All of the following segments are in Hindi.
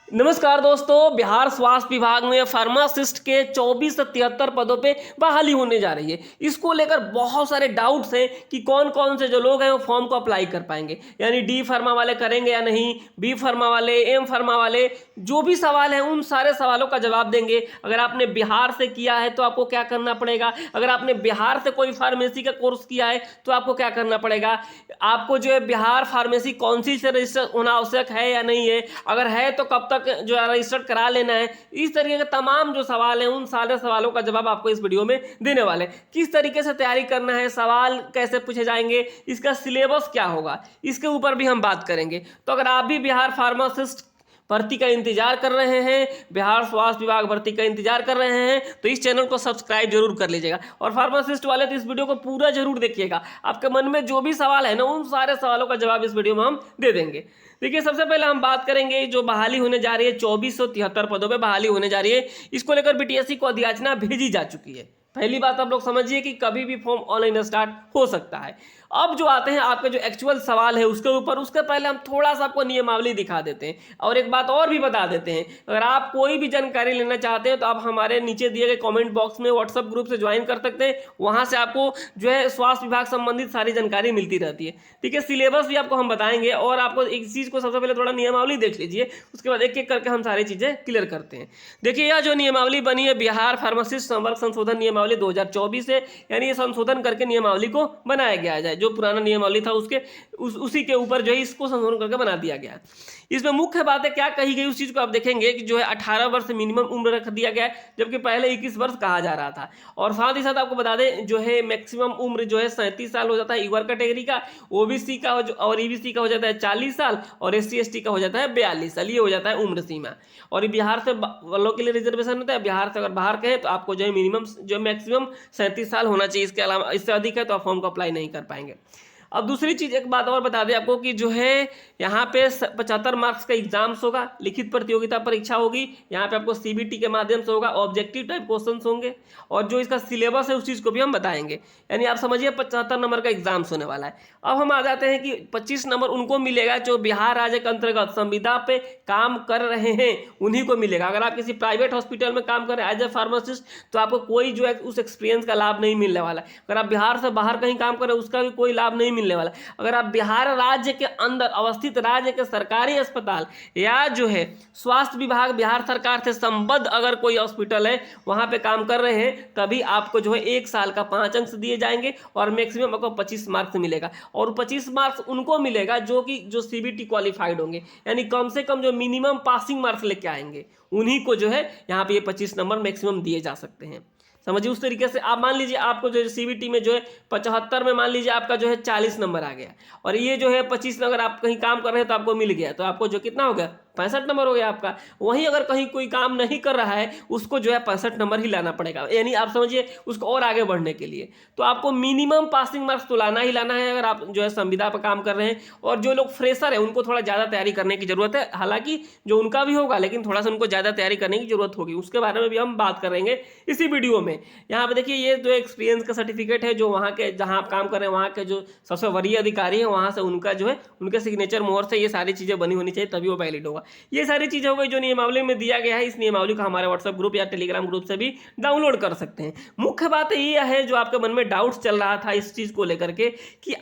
नमस्कार दोस्तों, बिहार स्वास्थ्य विभाग में फार्मासिस्ट के 24 से 73 पदों पे बहाली होने जा रही है। इसको लेकर बहुत सारे डाउट्स हैं कि कौन कौन से जो लोग हैं वो फॉर्म को अप्लाई कर पाएंगे, यानी डी फार्मा वाले करेंगे या नहीं, बी फार्मा वाले, एम फार्मा वाले। जो भी सवाल हैं उन सारे सवालों का जवाब देंगे। अगर आपने बिहार से किया है तो आपको क्या करना पड़ेगा, अगर आपने बिहार से कोई फार्मेसी का कोर्स किया है तो आपको क्या करना पड़ेगा, आपको जो है बिहार फार्मेसी काउंसिल से रजिस्टर होना आवश्यक है या नहीं है, अगर है तो कब तक जो है रजिस्टर करा लेना है। इस तरीके के तमाम जो सवाल हैं उन सारे सवालों का जवाब आपको इस वीडियो में देने वाले हैं। किस तरीके से तैयारी करना है, सवाल कैसे पूछे जाएंगे, इसका सिलेबस क्या होगा, इसके ऊपर भी हम बात करेंगे। तो अगर आप भी बिहार फार्मासिस्ट भर्ती का इंतजार कर रहे हैं, बिहार स्वास्थ्य विभाग भर्ती का इंतजार कर रहे हैं, तो इस चैनल को सब्सक्राइब जरूर कर लीजिएगा। और फार्मासिस्ट वाले तो इस वीडियो को पूरा जरूर देखिएगा। आपके मन में जो भी सवाल है ना उन सारे सवालों का जवाब इस वीडियो में हम दे देंगे। देखिए, सबसे पहले हम बात करेंगे जो बहाली होने जा रही है, 2473 पदों पे बहाली होने जा रही है। इसको लेकर बीटीएससी को अधियाचना भेजी जा चुकी है। पहली बात आप लोग समझिए कि कभी भी फॉर्म ऑनलाइन स्टार्ट हो सकता है। अब जो आते हैं आपके जो एक्चुअल सवाल है उसके ऊपर, उसके पहले हम थोड़ा सा आपको नियमावली दिखा देते हैं और एक बात और भी बता देते हैं। अगर आप कोई भी जानकारी लेना चाहते हैं तो आप हमारे नीचे दिए गए कमेंट बॉक्स में व्हाट्सएप ग्रुप से ज्वाइन कर सकते हैं। वहां से आपको जो है स्वास्थ्य विभाग संबंधित सारी जानकारी मिलती रहती है। ठीक है, सिलेबस भी आपको हम बताएंगे और आपको एक चीज़ को सबसे पहले थोड़ा नियमावली देख लीजिए, उसके बाद एक एक करके हम सारी चीज़ें क्लियर करते हैं। देखिए, यह जो नियमावली बनी है बिहार फार्मासिस्ट संवर्ग संशोधन नियमावली 2024 है, यानी ये संशोधन करके नियमावली को बनाया गया है। जो पुराना नियमावली था उसी के ऊपर जो है इसको संशोधन करके बना दिया गया। इसमें मुख्य बातें क्या कही गई उस चीज को आप देखेंगे कि जो है 18 वर्ष मिनिमम उम्र रख दिया गया है, जबकि पहले 21 वर्ष कहा जा रहा था। और साथ ही साथ आपको बता दें जो है मैक्सिमम उम्र जो है 37 साल हो जाता है ईवर कैटेगरी का, ओबीसी का और ईबीसी का हो जाता है 40 साल और एससी एसटी का हो जाता है 42 साल। ये हो जाता है उम्र सीमा। और बिहार से वालों के लिए रिजर्वेशन होता है। बिहार से अगर बाहर के हैं तो आपको जो है मिनिमम जो मैक्सिमम 37 साल होना चाहिए। इसके अलावा इससे अधिक है तो आप फॉर्म को अप्लाई नहीं कर पाएंगे। अब दूसरी चीज एक बात और बता दें आपको कि जो है यहाँ पे 75 मार्क्स का एग्जाम्स होगा, लिखित प्रतियोगिता परीक्षा होगी। यहाँ पे आपको सीबीटी के माध्यम से होगा, ऑब्जेक्टिव टाइप क्वेश्चंस होंगे और जो इसका सिलेबस है उस चीज को भी हम बताएंगे। यानी आप समझिए 75 नंबर का एग्जाम्स होने वाला है। अब हम आ जाते हैं कि 25 नंबर उनको मिलेगा जो बिहार राज्य के अंतर्गत संविदा पे काम कर रहे हैं, उन्हीं को मिलेगा। अगर आप किसी प्राइवेट हॉस्पिटल में काम कर रहे हैं एज ए फार्मासिस्ट तो आपको कोई जो है उस एक्सपीरियंस का लाभ नहीं मिलने वाला। अगर आप बिहार से बाहर कहीं काम कर रहे हैं उसका भी कोई लाभ नहीं मिलने वाला। अगर आप बिहार राज्य के अंदर अवस्थित राज्य के सरकारी अस्पताल या जो है स्वास्थ्य विभाग बिहार सरकार से संबद्ध अगर कोई हॉस्पिटल है वहां पे काम कर रहे हैं तभी आपको जो है 1 साल का 5 अंक दिए जाएंगे और मैक्सिमम आपको 25 मार्क्स मिलेगा। और 25 मार्क्स उनको मिलेगा जो सीबीटी क्वालिफाइड होंगे, यानी कम से कम जो मिनिमम पासिंग मार्क्स लेके आएंगे उन्हीं को जो है यहाँ पे ये 25 नंबर मैक्सिमम दिए जा सकते हैं। समझिए, उस तरीके से आप मान लीजिए आपको जो है सीबीटी में जो है 75 में मान लीजिए आपका जो है 40 नंबर आ गया और ये जो है 25 नंबर आप कहीं काम कर रहे हैं तो आपको मिल गया, तो आपको जो कितना हो गया 65 नंबर हो गया आपका। वहीं अगर कहीं कोई काम नहीं कर रहा है उसको जो है 65 नंबर ही लाना पड़ेगा, यानी आप समझिए उसको और आगे बढ़ने के लिए तो आपको मिनिमम पासिंग मार्क्स तो लाना ही लाना है अगर आप जो है संविदा पर काम कर रहे हैं। और जो लोग फ्रेशर है उनको थोड़ा ज़्यादा तैयारी करने की जरूरत है, हालांकि जो उनका भी होगा लेकिन थोड़ा सा उनको ज़्यादा तैयारी करने की जरूरत होगी, उसके बारे में भी हम बात करेंगे इसी वीडियो में। यहाँ पे देखिए, ये जो एक्सपीरियंस का सर्टिफिकेट है जो वहाँ के जहाँ आप काम कर रहे हैं वहाँ के जो सबसे वरीय अधिकारी है वहाँ से उनका जो है उनके सिग्नेचर मोहर से ये सारी चीज़ें बनी होनी चाहिए तभी वो वैलिड होगा। ये सारी चीज़ें हो गई जो नियमावली में दिया गया है। इस नियमावली को हमारे व्हाट्सएप ग्रुप या टेलीग्राम ग्रुप से भी डाउनलोड कर सकते हैं। मुख्य बात ये है जो आपके मन में डाउट्स चल रहा था इस चीज़ को लेकर के कि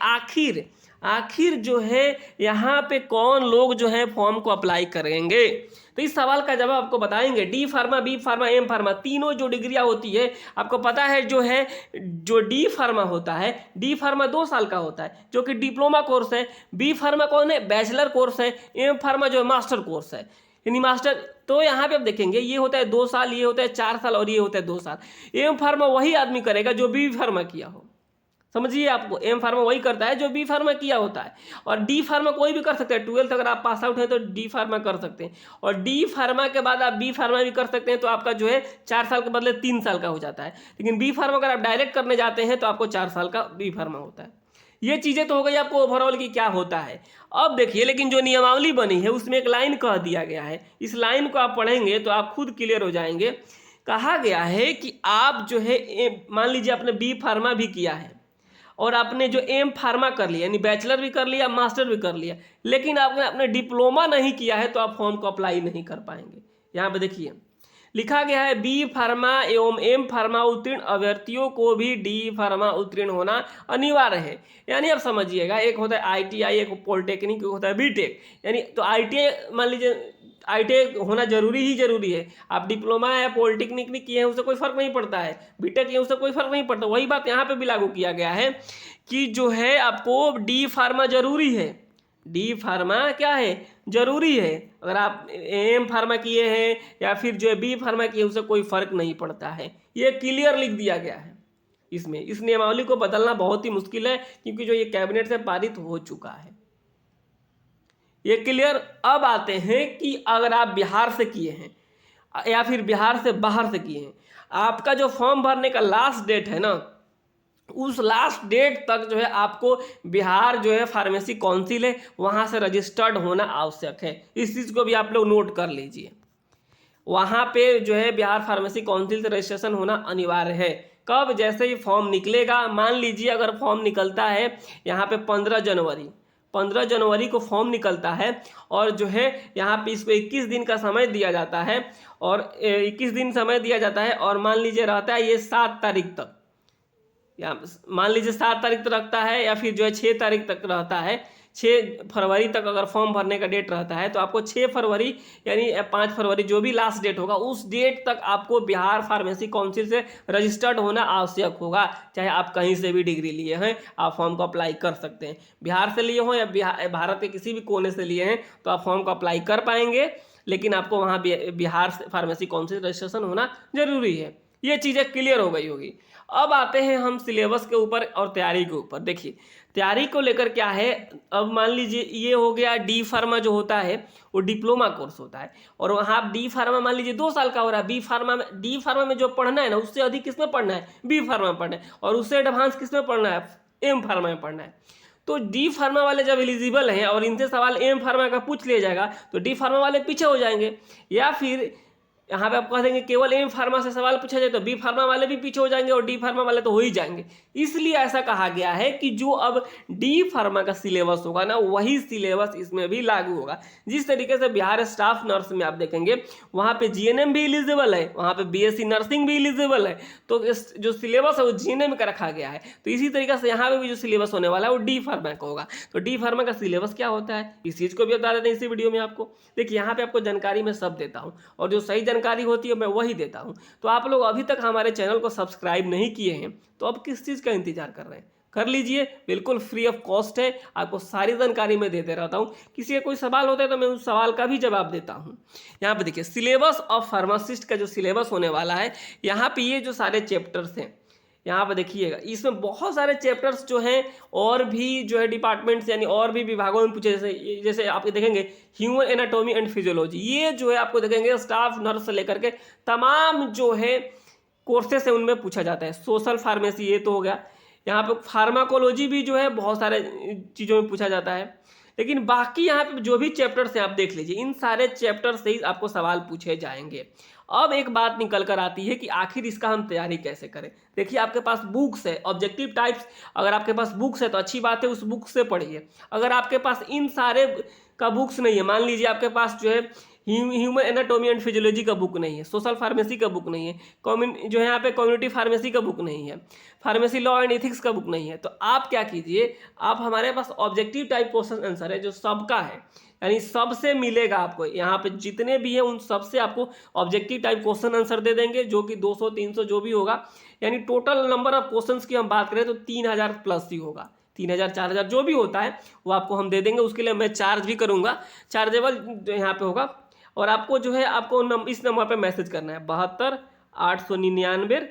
आखिर जो है यहाँ पे कौन लोग जो है फॉर्म को अप्लाई करेंगे, तो इस सवाल का जवाब आपको बताएंगे। D pharma, B pharma, M pharma तीनों जो डिग्रियां होती है आपको पता है जो डी फार्मा होता है, डी फार्मा 2 साल का होता है जो कि डिप्लोमा कोर्स है। बी फार्मा कौन है, बैचलर कोर्स है। एम फार्मा जो है मास्टर कोर्स है, यानी मास्टर। तो यहाँ पे आप देखेंगे ये होता है 2 साल, ये होता है 4 साल और ये होता है 2 साल। एम फार्मा वही आदमी करेगा जो बी फार्मा किया हो, समझिए। आपको एम फार्मा वही करता है जो बी फार्मा किया होता है। और डी फार्मा कोई भी कर सकता है, 12th अगर आप पास आउट हैं तो डी फार्मा कर सकते हैं और डी फार्मा के बाद आप बी फार्मा भी कर सकते हैं, तो आपका जो है 4 साल के बदले 3 साल का हो जाता है। लेकिन बी फार्मा अगर आप डायरेक्ट करने जाते हैं तो आपको 4 साल का बी फार्मा होता है। ये चीज़ें तो हो गई आपको ओवरऑल की क्या होता है। अब देखिए, लेकिन जो नियमावली बनी है उसमें एक लाइन कह दिया गया है, इस लाइन को आप पढ़ेंगे तो आप खुद क्लियर हो जाएंगे। कहा गया है कि आप जो है मान लीजिए आपने बी फार्मा भी किया है और आपने जो एम फार्मा कर लिया यानी बैचलर भी कर लिया मास्टर भी कर लिया, लेकिन आपने अपने डिप्लोमा नहीं किया है तो आप फॉर्म को अप्लाई नहीं कर पाएंगे। यहाँ पे देखिए लिखा गया है बी फार्मा एवं एम फार्मा उत्तीर्ण अभ्यर्थियों को भी डी फार्मा उत्तीर्ण होना अनिवार्य है। यानी आप समझिएगा, एक होता है आईटीआई, एक पॉलिटेक्निक, एक होता है बीटेक। यानी तो आईटीआई मान लीजिए आईटीआई होना जरूरी है। आप डिप्लोमा या पॉलिटेक्निक नहीं किए हैं उससे कोई फर्क नहीं पड़ता है, बीटेक किए उससे कोई फर्क नहीं पड़ता। वही बात यहाँ पे भी लागू किया गया है कि जो है आपको डी फार्मा जरूरी है। डी फार्मा क्या है, जरूरी है। अगर आप एम फार्मा किए हैं या फिर जो है बी फार्मा किए उससे कोई फर्क नहीं पड़ता है। ये क्लियर लिख दिया गया है इसमें। इस नियमावली को बदलना बहुत ही मुश्किल है क्योंकि जो ये कैबिनेट से पारित हो चुका है। ये क्लियर। अब आते हैं कि अगर आप बिहार से किए हैं या फिर बिहार से बाहर से किए हैं, आपका जो फॉर्म भरने का लास्ट डेट है ना, उस लास्ट डेट तक जो है आपको बिहार जो है फार्मेसी काउंसिल है वहाँ से रजिस्टर्ड होना आवश्यक है। इस चीज़ को भी आप लोग नोट कर लीजिए। वहाँ पे जो है बिहार फार्मेसी काउंसिल से रजिस्ट्रेशन होना अनिवार्य है। कब, जैसे ही फॉर्म निकलेगा, मान लीजिए अगर फॉर्म निकलता है यहाँ पे 15 जनवरी को फॉर्म निकलता है और जो है यहाँ पे इसको 21 दिन का समय दिया जाता है और 21 दिन समय दिया जाता है और मान लीजिए रहता है ये 7 तारीख तक, या मान लीजिए 7 तारीख तक रखता है या फिर जो है 6 तारीख तक रहता है। 6 फरवरी तक अगर फॉर्म भरने का डेट रहता है तो आपको 6 फरवरी यानी 5 फरवरी जो भी लास्ट डेट होगा उस डेट तक आपको बिहार फार्मेसी काउंसिल से रजिस्टर्ड होना आवश्यक होगा। चाहे आप कहीं से भी डिग्री लिए हैं, आप फॉर्म को अप्लाई कर सकते हैं। बिहार से लिए हो या भारत के किसी भी कोने से लिए हैं तो आप फॉर्म को अप्लाई कर पाएंगे, लेकिन आपको वहाँ बिहार फार्मेसी काउंसिल रजिस्ट्रेशन होना जरूरी है। ये चीज़ें क्लियर हो गई होगी। अब आते हैं हम सिलेबस के ऊपर और तैयारी के ऊपर। देखिए तैयारी को लेकर क्या है, अब मान लीजिए ये हो गया डी फार्मा जो होता है वो डिप्लोमा कोर्स होता है और वहाँ आप डी फार्मा मान लीजिए 2 साल का हो रहा है। डी फार्मा में जो पढ़ना है ना उससे अधिक किस में पढ़ना है, बी फार्मा में पढ़ना है, और उससे एडवांस किस में पढ़ना है, एम फार्मा में पढ़ना है। तो डी फार्मा वाले जब एलिजिबल हैं और इनसे सवाल एम फार्मा का पूछ लिया जाएगा तो डी फार्मा वाले पीछे हो जाएंगे, या फिर यहाँ पे आप कह देंगे केवल एम फार्मा से सवाल पूछा जाए तो बी फार्मा वाले भी पीछे हो जाएंगे और डी फार्मा वाले तो हो ही जाएंगे। इसलिए ऐसा कहा गया है कि जो अब डी फार्मा का सिलेबस होगा ना वही सिलेबस इसमें भी लागू होगा। जिस तरीके से बिहार स्टाफ नर्स में आप देखेंगे वहाँ पे जीएनएम भी एलिजिबल है, वहाँ पे बीएससी नर्सिंग भी एलिजिबल है, तो इस जो सिलेबस है वो जीएनएम का रखा गया है। तो इसी तरीके से यहाँ पे भी जो सिलेबस होने वाला है वो डी फार्मा का होगा। तो डी फार्मा का सिलेबस क्या होता है इस चीज़ को भी बता देते हैं इसी वीडियो में आपको। देखिए यहाँ पे आपको जानकारी मैं सब देता हूँ और जो सही जानकारी होती है मैं वही देता हूँ। तो आप लोग अभी तक हमारे चैनल को सब्सक्राइब नहीं किए हैं तो अब किस चीज़ का इंतजार कर रहे हैं, कर लीजिए, बिल्कुल फ्री ऑफ कॉस्ट है। आपको सारी जानकारी मैं देते रहता हूँ। किसी का कोई सवाल होता है तो मैं उस सवाल का भी जवाब देता हूँ। यहाँ पे देखिए सिलेबस ऑफ फार्मासिस्ट का जो सिलेबस होने वाला है, यहाँ पे ये जो सारे चैप्टर्स हैं यहाँ पर देखिएगा, इसमें बहुत सारे चैप्टर्स जो हैं और भी जो है डिपार्टमेंट्स यानी और भी विभागों में पूछे, जैसे आप देखेंगे ह्यूमन एनाटॉमी एंड फिजियोलॉजी, ये जो है आपको देखेंगे स्टाफ नर्स से लेकर के तमाम जो है कोर्सेस है उनमें पूछा जाता है। सोशल फार्मेसी ये तो हो गया, यहाँ पे फार्माकोलॉजी भी जो है बहुत सारे चीज़ों में पूछा जाता है। लेकिन बाकी यहाँ पे जो भी चैप्टर्स हैं आप देख लीजिए, इन सारे चैप्टर से ही आपको सवाल पूछे जाएंगे। अब एक बात निकल कर आती है कि आखिर इसका हम तैयारी कैसे करें। देखिए आपके पास बुक्स है ऑब्जेक्टिव टाइप्स, अगर आपके पास बुक्स है तो अच्छी बात है, उस बुक से पढ़िए। अगर आपके पास इन सारे का बुक्स नहीं है, मान लीजिए आपके पास जो है ह्यूमन एनाटॉमी एंड फिजियोलॉजी का बुक नहीं है, सोशल फार्मेसी का बुक नहीं है, जो है यहाँ पे कम्युनिटी फार्मेसी का बुक नहीं है, फार्मेसी लॉ एंड एथिक्स का बुक नहीं है, तो आप क्या कीजिए, आप हमारे पास ऑब्जेक्टिव टाइप क्वेश्चन आंसर है जो सबका है, यानी सबसे मिलेगा आपको। यहाँ पे जितने भी हैं उन सबसे आपको ऑब्जेक्टिव टाइप क्वेश्चन आंसर दे देंगे जो कि 200 300 जो भी होगा, यानी टोटल नंबर ऑफ क्वेश्चंस की हम बात करें तो 3000 प्लस ही होगा। 3000 4000 जो भी होता है वो आपको हम दे देंगे। उसके लिए मैं चार्ज भी करूँगा, चार्जेबल यहाँ पे होगा। और आपको जो है आपको इस नंबर पे मैसेज करना है 72 899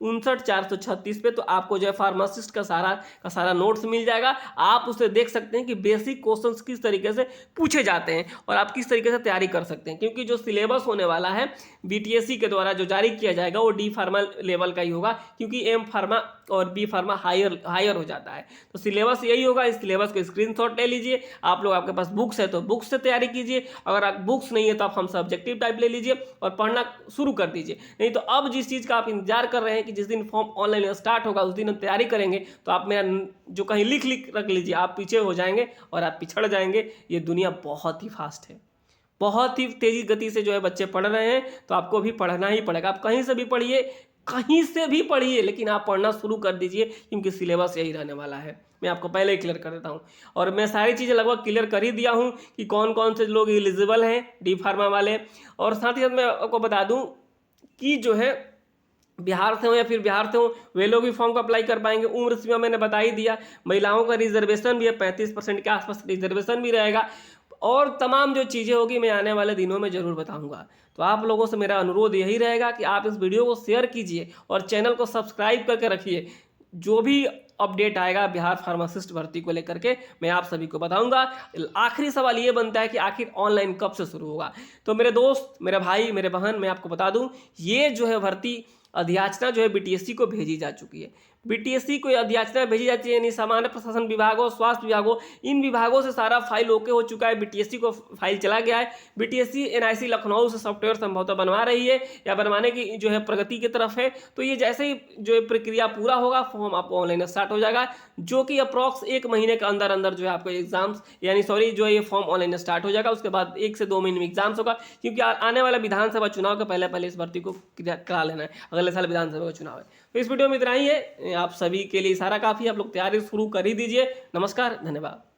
59 436 पे, तो आपको जो है फार्मासिस्ट का सारा नोट्स मिल जाएगा। आप उसे देख सकते हैं कि बेसिक क्वेश्चंस किस तरीके से पूछे जाते हैं और आप किस तरीके से तैयारी कर सकते हैं, क्योंकि जो सिलेबस होने वाला है बीटीएससी के द्वारा जो जारी किया जाएगा वो डी फार्मा लेवल का ही होगा, क्योंकि एम फार्मा और बी फार्मा हायर हो जाता है। तो सिलेबस यही होगा। इस सिलेबस को स्क्रीनशॉट ले लीजिए। आप लोग आपके पास बुक्स है तो बुक्स से तैयारी कीजिए, अगर आप बुक्स नहीं है तो आप हमसे ऑब्जेक्टिव टाइप ले लीजिए और पढ़ना शुरू कर दीजिए। नहीं तो अब जिस चीज़ का आप इंतजार कर रहे हैं कि जिस दिन फॉर्म ऑनलाइन स्टार्ट होगा उस दिन हम तैयारी करेंगे, तो आप मेरा जो कहीं लिख रख लीजिए, आप पीछे हो जाएंगे और आप पिछड़ जाएंगे। ये दुनिया बहुत ही फास्ट है, बहुत ही तेजी गति से जो है बच्चे पढ़ रहे हैं, तो आपको भी पढ़ना ही पड़ेगा। आप कहीं से भी पढ़िए, कहीं से भी पढ़िए, लेकिन आप पढ़ना शुरू कर दीजिए, क्योंकि सिलेबस यही रहने वाला है। मैं आपको पहले ही क्लियर कर देता हूँ, और मैं सारी चीज़ें लगभग क्लियर कर ही दिया हूँ कि कौन कौन से लोग एलिजिबल हैं डी फार्मा वाले। और साथ ही साथ मैं आपको बता दूँ कि जो है बिहार से हो या फिर बिहार से हो, वे लोग भी फॉर्म को अप्लाई कर पाएंगे। उम्र सीमा मैंने बता ही दिया, महिलाओं का रिजर्वेशन भी है, 35% के आसपास रिजर्वेशन भी रहेगा, और तमाम जो चीज़ें होगी मैं आने वाले दिनों में ज़रूर बताऊंगा। तो आप लोगों से मेरा अनुरोध यही रहेगा कि आप इस वीडियो को शेयर कीजिए और चैनल को सब्सक्राइब करके रखिए। जो भी अपडेट आएगा बिहार फार्मासिस्ट भर्ती को लेकर के मैं आप सभी को बताऊंगा। आखिरी सवाल ये बनता है कि आखिर ऑनलाइन कब से शुरू होगा। तो मेरे दोस्त, मेरे भाई, मेरे बहन, मैं आपको बता दूं, ये जो है भर्ती अधियाचना जो है बीटीएससी को भेजी जा चुकी है। बीटीएससी को अधियाचना भेजी जाती है, यानी सामान्य प्रशासन विभाग हो, स्वास्थ्य विभाग हो, इन विभागों से सारा फाइल ओके हो चुका है, बीटीएससी को फाइल चला गया है। बीटीएससी एनआईसी लखनऊ से सॉफ्टवेयर संभवतः बनवा रही है या बनवाने की जो है प्रगति की तरफ है। तो ये जैसे ही जो है प्रक्रिया पूरा होगा, फॉर्म आपको ऑनलाइन स्टार्ट हो जाएगा, जो कि अप्रॉक्स 1 महीने के अंदर अंदर जो है आपको एग्जाम्स यानी सॉरी जो है ये फॉर्म ऑनलाइन स्टार्ट हो जाएगा। उसके बाद 1 से 2 महीने में एग्जाम्स होगा, क्योंकि आने वाला विधानसभा चुनाव के पहले पहले इस भर्ती को करा लेना है। अगले साल विधानसभा का चुनाव है। तो इस वीडियो में इतना ही है, आप सभी के लिए सारा काफ़ी, आप लोग तैयारी शुरू कर ही दीजिए। नमस्कार, धन्यवाद।